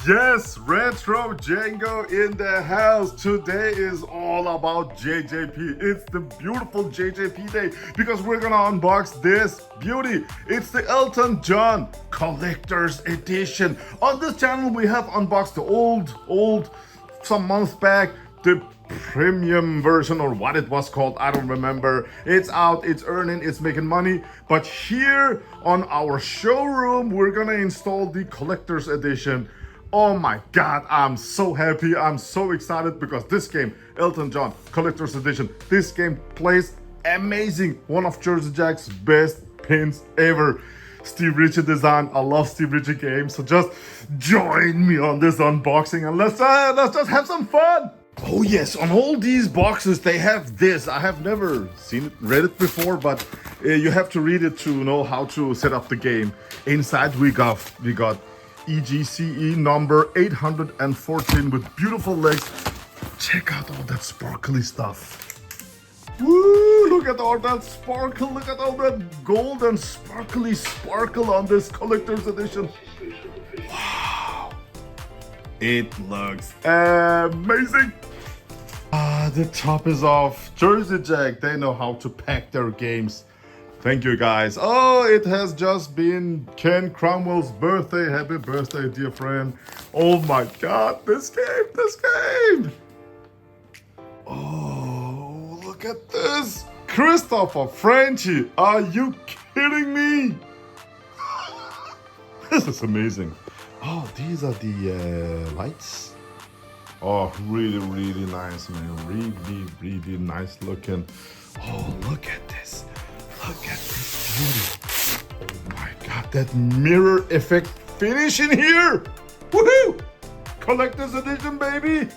Yes, Retro Django in the house. Today is all about JJP. It's the beautiful JJP day because we're gonna unbox this beauty. It's the Elton John Collector's Edition. On this channel, we have unboxed the old, some months back, the premium version or what it was called, I don't remember. It's out, it's earning, it's making money. But here on our showroom, we're gonna install the Collector's Edition. Oh my God, I'm so happy, I'm so excited because this game, Elton John Collector's Edition, this game plays amazing. One of Jersey Jack's best pins ever. Steve Ritchie design. I love Steve Ritchie games, so just join me on this unboxing and let's just have some fun. Oh yes, on all these boxes they have this. I have never seen it, read it before, but you have to read it to know how to set up the game. Inside we got EGCE number 814 with beautiful legs. Check out all that sparkly stuff. Woo, look at all that sparkle, look at all that gold and sparkly sparkle on this Collector's Edition. Wow, it looks amazing. The top is off. Jersey Jack, they know how to pack their games. Thank you guys. Oh, it has just been Ken Cromwell's birthday. Happy birthday, dear friend. Oh my God, this game. Oh, look at this. Christopher Franchi, are you kidding me? This is amazing. Oh, these are the lights. Oh, really nice, man. Really nice looking. Oh, look at this. Look at this beauty. Oh my God, that mirror effect finish in here. Woohoo! Collector's Edition, baby.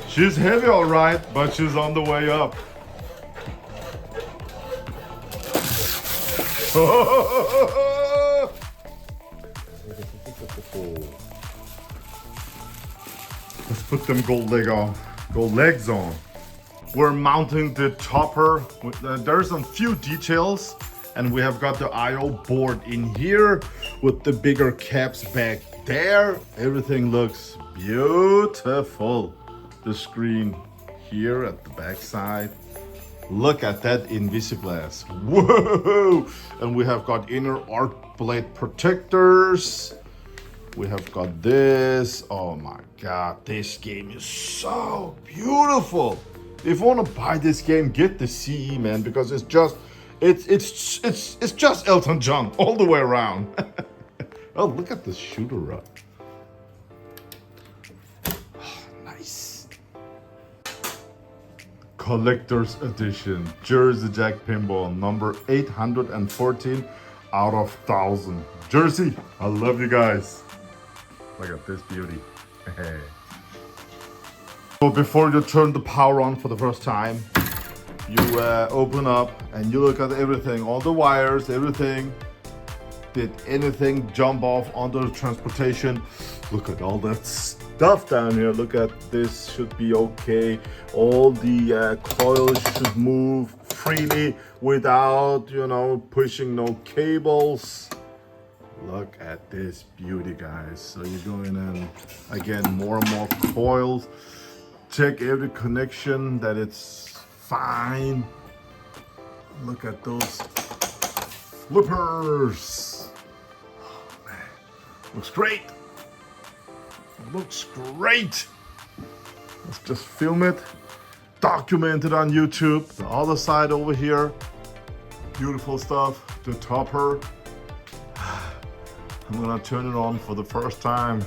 She's heavy, all right, but she's on the way up. Let's put them gold legs on. We're mounting the topper. There's some few details, and we have got the I/O board in here with the bigger caps back there. Everything looks beautiful. The screen here at the back side. Look at that Invisiglass. Whoa! And we have got inner art blade protectors. We have got this. Oh my God, this game is so beautiful. If you want to buy this game, get the CE, man, because it's just Elton John all the way around. Oh, look at this shooter up. Oh, nice. Collector's Edition, Jersey Jack Pinball, number 814 out of 1,000. Jersey, I love you guys. Look at this beauty. So before you turn the power on for the first time, you open up and you look at everything, all the wires, everything. Did anything jump off onto the transportation? Look at all that stuff down here. Look at this, should be okay. All the coils should move freely without, pushing no cables. Look at this beauty, guys. So you're going in, again, more and more coils. Check every connection that it's fine. Look at those flippers. Oh man, looks great. Looks great. Let's just film it, document it on YouTube. The other side over here, beautiful stuff. The topper. I'm gonna turn it on for the first time.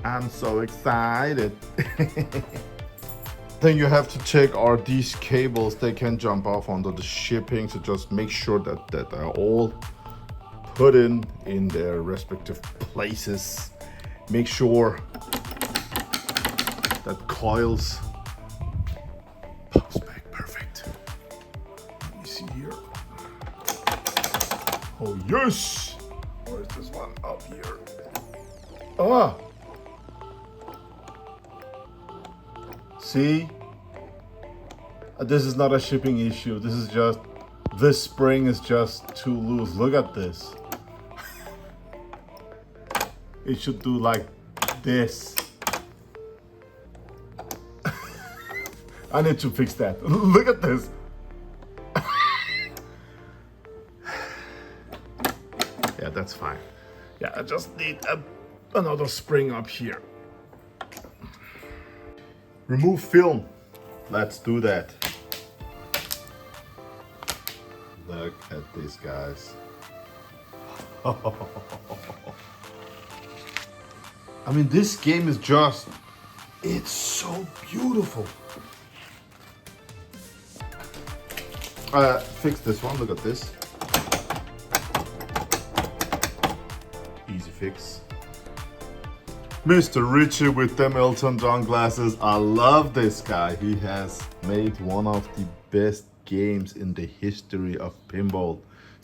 I'm so excited. Thing you have to check are these cables. They can jump off under the shipping, so just make sure that they're all put in their respective places. Make sure that coils pops back perfect. Let me see here. Oh yes! Where's this one? Up here. Ah! See? This is not a shipping issue. This is just, this spring is just too loose. Look at this. It should do like this. I need to fix that. Look at this. Yeah, that's fine. Yeah, I just need another spring up here. Remove film. Let's do that. Look at this, guys. I mean, this game is just, it's so beautiful. Fix this one, look at this. Easy fix. Mr. Ritchie with them Elton John glasses. I love this guy. He has made one of the best games in the history of pinball.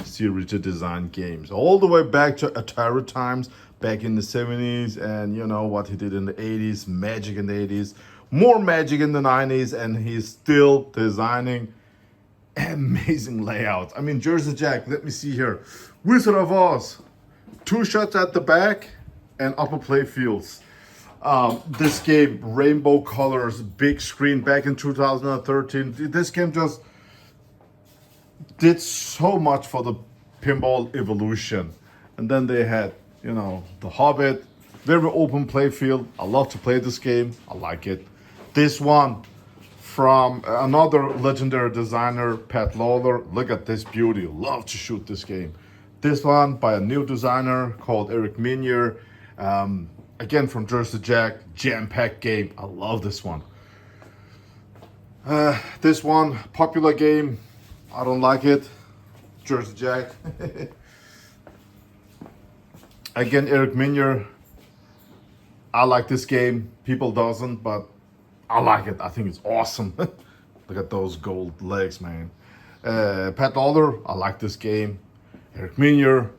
Steve Ritchie designed games all the way back to Atari times, back in the 70s, and you know what he did in the 80s, Magic in the 80s, more Magic in the 90s, and he's still designing amazing layouts. I mean, Jersey Jack, let me see here. Wizard of Oz, 2 shots at the back and upper play fields. This game, rainbow colors, big screen back in 2013. This game just did so much for the pinball evolution. And then they had, you know, The Hobbit, very open play field. I love to play this game. I like it. This one from another legendary designer, Pat Lawler. Look at this beauty. Love to shoot this game. This one by a new designer called Eric Minier. Again from Jersey Jack, jam-packed game. I love this one. This one, popular game. I don't like it. Jersey Jack. Again, Eric Minier. I like this game. People doesn't, but I like it. I think it's awesome. Look at those gold legs, man. Pat Lawler. I like this game. Eric Minier.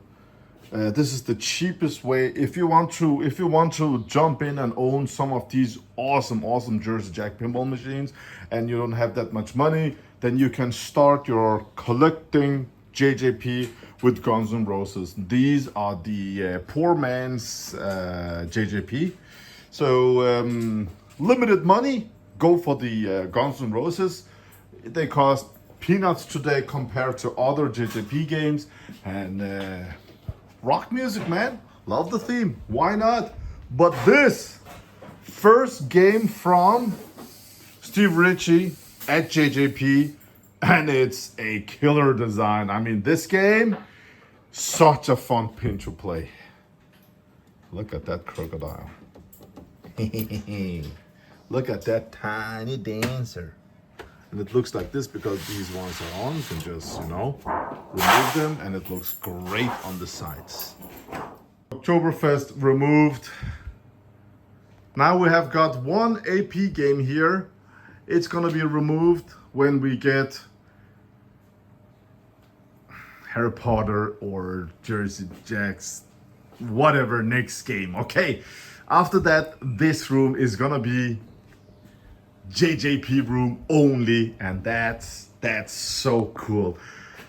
This is the cheapest way if you want to jump in and own some of these awesome Jersey Jack pinball machines, and you don't have that much money, then you can start your collecting JJP with Guns N' Roses. These are the poor man's JJP. So limited money, go for the Guns N' Roses. They cost peanuts today compared to other JJP games, and rock music, man. Love the theme. Why not? But this first game from Steve Ritchie at JJP, and it's a killer design. I mean, this game, such a fun pin to play. Look at that crocodile. Look at that tiny dancer. And it looks like this because these ones are on. You can just, you know, remove them, and it looks great on the sides. Oktoberfest removed. Now we have got one AP game here. It's gonna be removed when we get Harry Potter or Jersey Jack's whatever next game. Okay, after that, this room is gonna be JJP room only, and that's so cool.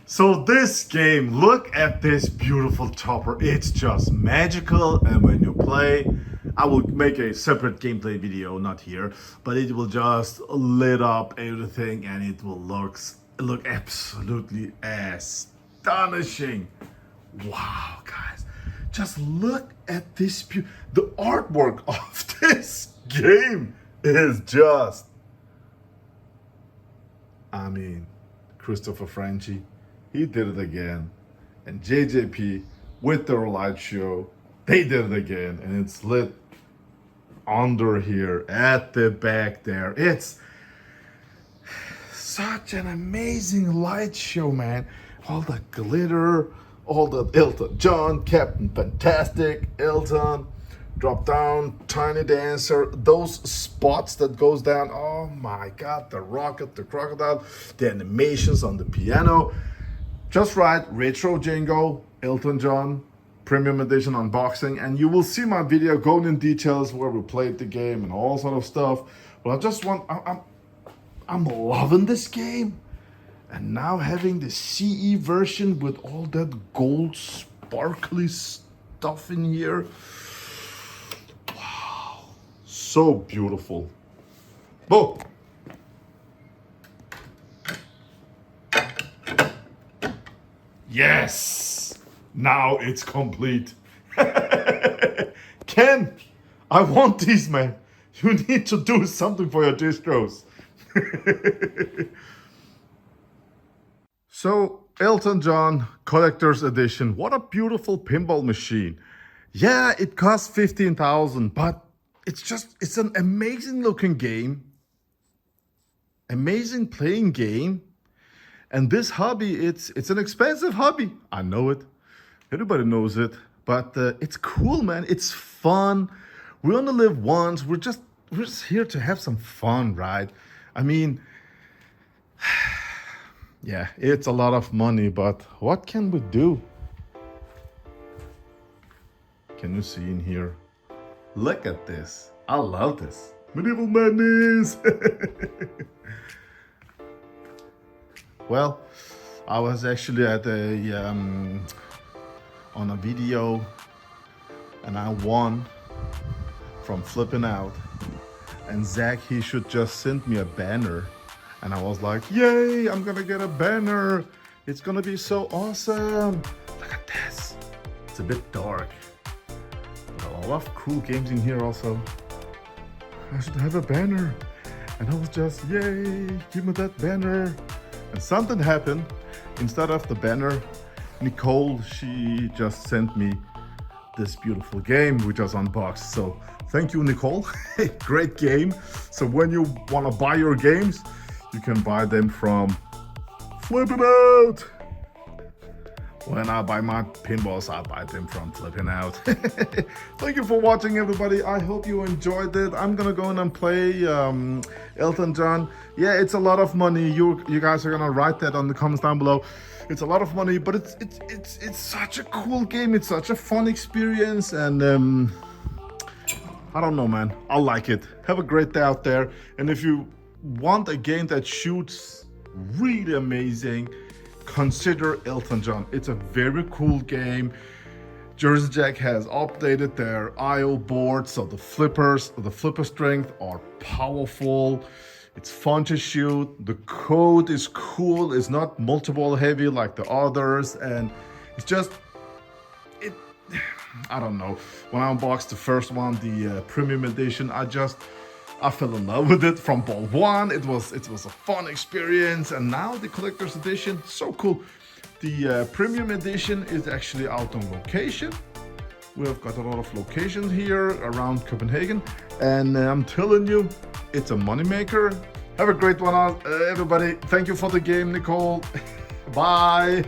So this game, look at this beautiful topper. It's just magical, and when you play, I will make a separate gameplay video, not here, but it will just lit up everything, and it will look absolutely astonishing. Wow, guys, just look at this the artwork of this game is just, I mean, Christopher Franchi, he did it again. And JJP with their light show, they did it again. And it's lit under here at the back there. It's such an amazing light show, man. All the glitter, all the Elton John, Captain Fantastic, Elton, drop down, tiny dancer, those spots that goes down, oh my god, the rocket, the crocodile, the animations on the piano. Just write retro Django, Elton John, premium edition unboxing, and you will see my video going in details where we played the game and all sort of stuff. But I just want, I'm loving this game. And now having the CE version with all that gold sparkly stuff in here. so beautiful. Whoa! Yes! Now it's complete. Ken, I want these, man. You need to do something for your distros. So, Elton John Collector's Edition. What a beautiful pinball machine. Yeah, it costs 15,000, but it's an amazing looking game. Amazing playing game. And this hobby, it's an expensive hobby. I know it. Everybody knows it. But it's cool, man. It's fun. We only live once. We're just here to have some fun, right? I mean, yeah, it's a lot of money, but what can we do? Can you see in here? Look at this. I love this. Medieval madness. Well, I was actually at on a video, and I won from flipping out. And Zach, he should just send me a banner. And I was like, yay, I'm gonna get a banner. It's gonna be so awesome. Look at this. It's a bit dark. But a lot of cool games in here also. I should have a banner. And I was just, yay, give me that banner. And something happened. Instead of the banner, Nicole, she just sent me this beautiful game we just unboxed. So thank you, Nicole. Great game. So when you want to buy your games, you can buy them from Flipping Out. When I buy my pinballs, I buy them from Flipping Out. Thank you for watching, everybody. I hope you enjoyed it. I'm gonna go in and play Elton John. Yeah, it's a lot of money. You guys are gonna write that on the comments down below. It's a lot of money, but it's such a cool game. It's such a fun experience, and I don't know, man. I like it. Have a great day out there. And if you want a game that shoots really amazing, consider Elton John. It's a very cool game. Jersey Jack has updated their I/O board, so the flipper strength are powerful. It's fun to shoot. The code is cool. It's not multiple heavy like the others, and it's just I don't know. When I unboxed the first one, the premium edition, I fell in love with it from ball one. It was a fun experience, and now the collector's edition, so cool. The premium edition is actually out on location. We have got a lot of locations here around Copenhagen, and I'm telling you, it's a moneymaker. Have a great one, everybody. Thank you for the game, Nicole. Bye.